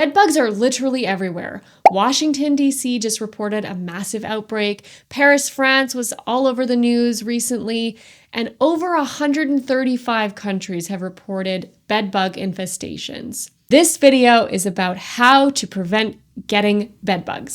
Bed bugs are literally everywhere. Washington, D.C. just reported a massive outbreak. Paris, France was all over the news recently. And over 135 countries have reported bed bug infestations. This video is about how to prevent getting bed bugs.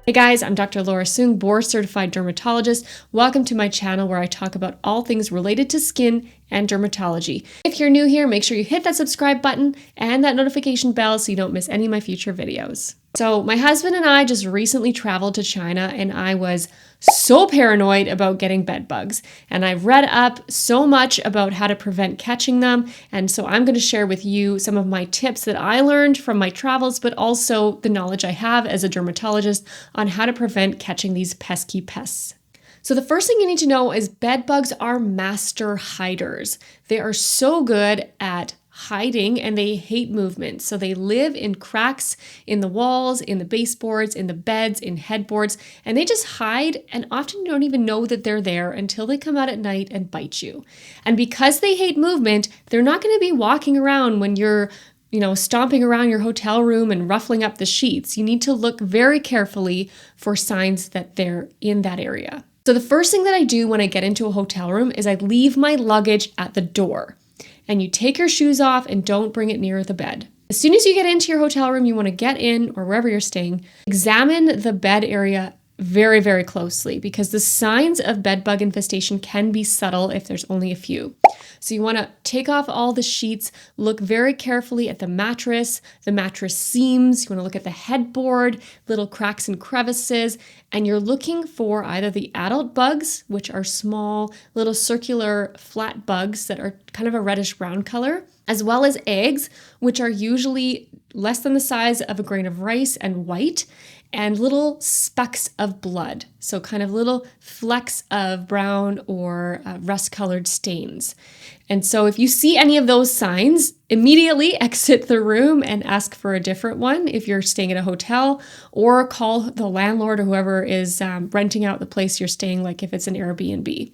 Hey guys, I'm Dr. Laura Soong, board certified dermatologist. Welcome to my channel where I talk about all things related to skin and dermatology. If you're new here, make sure you hit that subscribe button and that notification bell so you don't miss any of my future videos. So my husband and I just recently traveled to China and I was so paranoid about getting bed bugs. And I've read up so much about how to prevent catching them. And so I'm going to share with you some of my tips that I learned from my travels, but also the knowledge I have as a dermatologist on how to prevent catching these pesky pests. So the first thing you need to know is bed bugs are master hiders. They are so good at hiding and they hate movement. So they live in cracks in the walls, in the baseboards, in the beds, in headboards, and they just hide and often don't even know that they're there until they come out at night and bite you. And because they hate movement, they're not going to be walking around when you're stomping around your hotel room and ruffling up the sheets. You need to look very carefully for signs that they're in that area. So the first thing that I do when I get into a hotel room is I leave my luggage at the door. And you take your shoes off and don't bring it near the bed. As soon as you get into your hotel room, you want to get in or wherever you're staying, examine the bed area very, very closely because the signs of bed bug infestation can be subtle if there's only a few. So you want to take off all the sheets, look very carefully at the mattress seams, you want to look at the headboard, little cracks and crevices, and you're looking for either the adult bugs, which are small, little circular flat bugs that are kind of a reddish brown color, as well as eggs, which are usually less than the size of a grain of rice and white, and little specks of blood. So kind of little flecks of brown or rust-colored stains. And so if you see any of those signs, immediately exit the room and ask for a different one if you're staying at a hotel, or call the landlord or whoever is renting out the place you're staying, like if it's an Airbnb.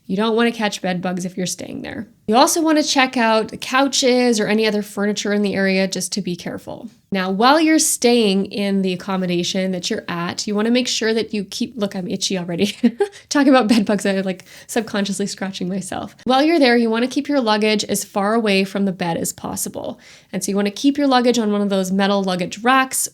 You don't want to catch bed bugs if you're staying there. You also want to check out the couches or any other furniture in the area just to be careful. Now, while you're staying in the accommodation that you're at, you want to make sure that you look, I'm itchy already. Talking about bed bugs, I'm like subconsciously scratching myself. While you're there, you want to keep your luggage as far away from the bed as possible. And so you want to keep your luggage on one of those metal luggage racks,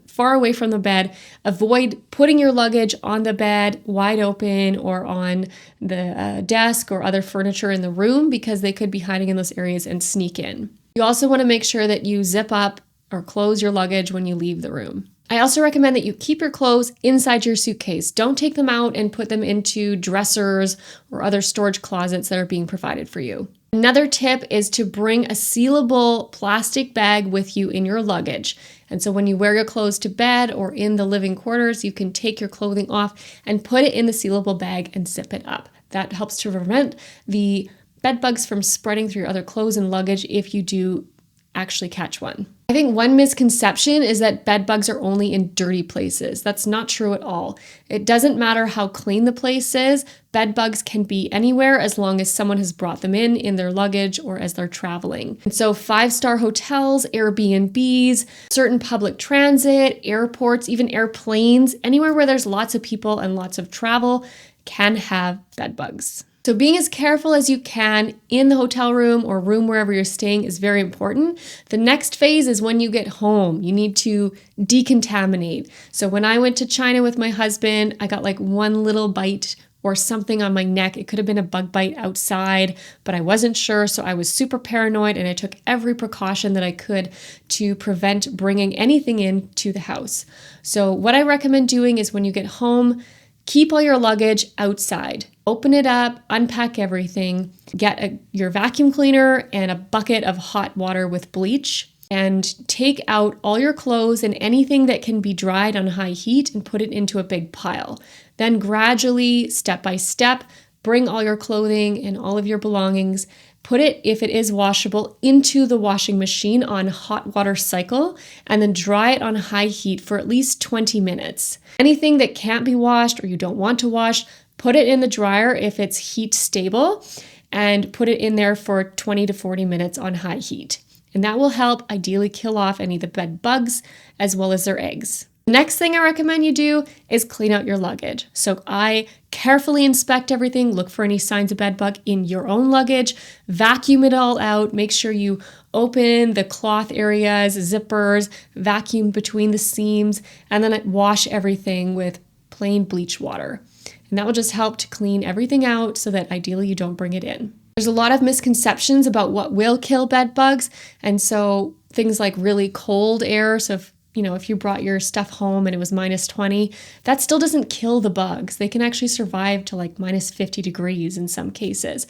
far away from the bed. Avoid putting your luggage on the bed wide open or on the desk or other furniture in the room because they could be hiding in those areas and sneak in. You also want to make sure that you zip up or close your luggage when you leave the room. I also recommend that you keep your clothes inside your suitcase. Don't take them out and put them into dressers or other storage closets that are being provided for you. Another tip is to bring a sealable plastic bag with you in your luggage. And so when you wear your clothes to bed or in the living quarters, you can take your clothing off and put it in the sealable bag and zip it up. That helps to prevent the bed bugs from spreading through your other clothes and luggage if you do actually catch one. I think one misconception is that bed bugs are only in dirty places. That's not true at all. It doesn't matter how clean the place is. Bed bugs can be anywhere as long as someone has brought them in their luggage or as they're traveling. And so 5-star hotels, Airbnbs, certain public transit, airports, even airplanes, anywhere where there's lots of people and lots of travel can have bed bugs. So being as careful as you can in the hotel room or room wherever you're staying is very important. The next phase is when you get home. You need to decontaminate. So when I went to China with my husband, I got like one little bite or something on my neck. It could have been a bug bite outside, but I wasn't sure. So I was super paranoid and I took every precaution that I could to prevent bringing anything into the house. So what I recommend doing is when you get home, keep all your luggage outside. Open it up, unpack everything, get your vacuum cleaner and a bucket of hot water with bleach, and take out all your clothes and anything that can be dried on high heat and put it into a big pile. Then gradually, step by step, bring all your clothing and all of your belongings, put it, if it is washable, into the washing machine on hot water cycle, and then dry it on high heat for at least 20 minutes. Anything that can't be washed or you don't want to wash, put it in the dryer if it's heat stable, and put it in there for 20 to 40 minutes on high heat. And that will help ideally kill off any of the bed bugs as well as their eggs. The next thing I recommend you do is clean out your luggage. So I carefully inspect everything, look for any signs of bed bug in your own luggage, vacuum it all out, make sure you open the cloth areas, zippers, vacuum between the seams, and then wash everything with plain bleach water. And that will just help to clean everything out so that ideally you don't bring it in. There's a lot of misconceptions about what will kill bed bugs. And so things like really cold air. So if you brought your stuff home and it was -20, that still doesn't kill the bugs. They can actually survive to like -50 degrees in some cases.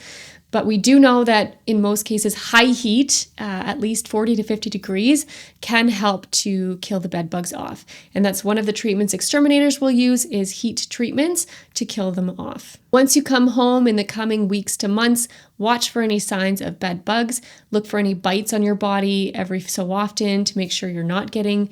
But we do know that in most cases, high heat, at least 40 to 50 degrees, can help to kill the bed bugs off. And that's one of the treatments exterminators will use is heat treatments to kill them off. Once you come home in the coming weeks to months, watch for any signs of bed bugs. Look for any bites on your body every so often to make sure you're not getting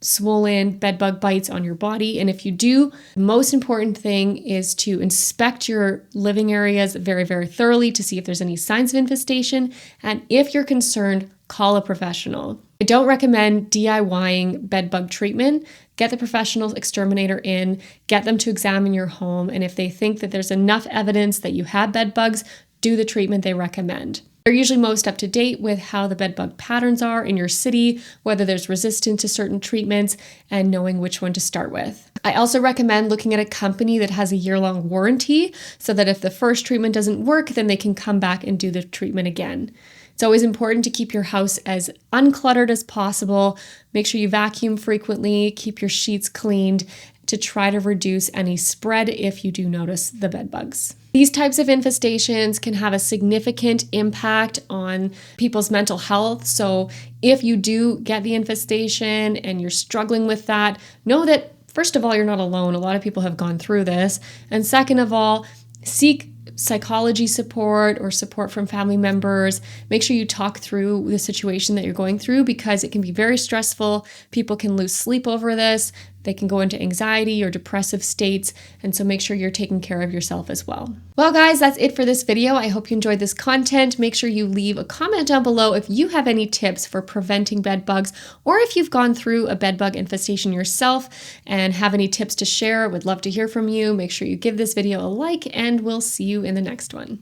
swollen bedbug bites on your body. And if you do, the most important thing is to inspect your living areas very, very thoroughly to see if there's any signs of infestation. And if you're concerned, call a professional. I don't recommend DIYing bedbug treatment. Get the professional exterminator in, get them to examine your home. And if they think that there's enough evidence that you have bed bugs, do the treatment they recommend. They're usually most up to date with how the bedbug patterns are in your city, whether there's resistance to certain treatments, and knowing which one to start with. I also recommend looking at a company that has a year-long warranty so that if the first treatment doesn't work, then they can come back and do the treatment again. It's always important to keep your house as uncluttered as possible. Make sure you vacuum frequently, keep your sheets cleaned to try to reduce any spread if you do notice the bed bugs. These types of infestations can have a significant impact on people's mental health. So if you do get the infestation and you're struggling with that, know that first of all, you're not alone. A lot of people have gone through this. And second of all, seek psychology support or support from family members. Make sure you talk through the situation that you're going through because it can be very stressful. People can lose sleep over this. They can go into anxiety or depressive states. And so make sure you're taking care of yourself as well. Well, guys, that's it for this video. I hope you enjoyed this content. Make sure you leave a comment down below if you have any tips for preventing bed bugs or if you've gone through a bed bug infestation yourself and have any tips to share. Would love to hear from you. Make sure you give this video a like and we'll see you in the next one.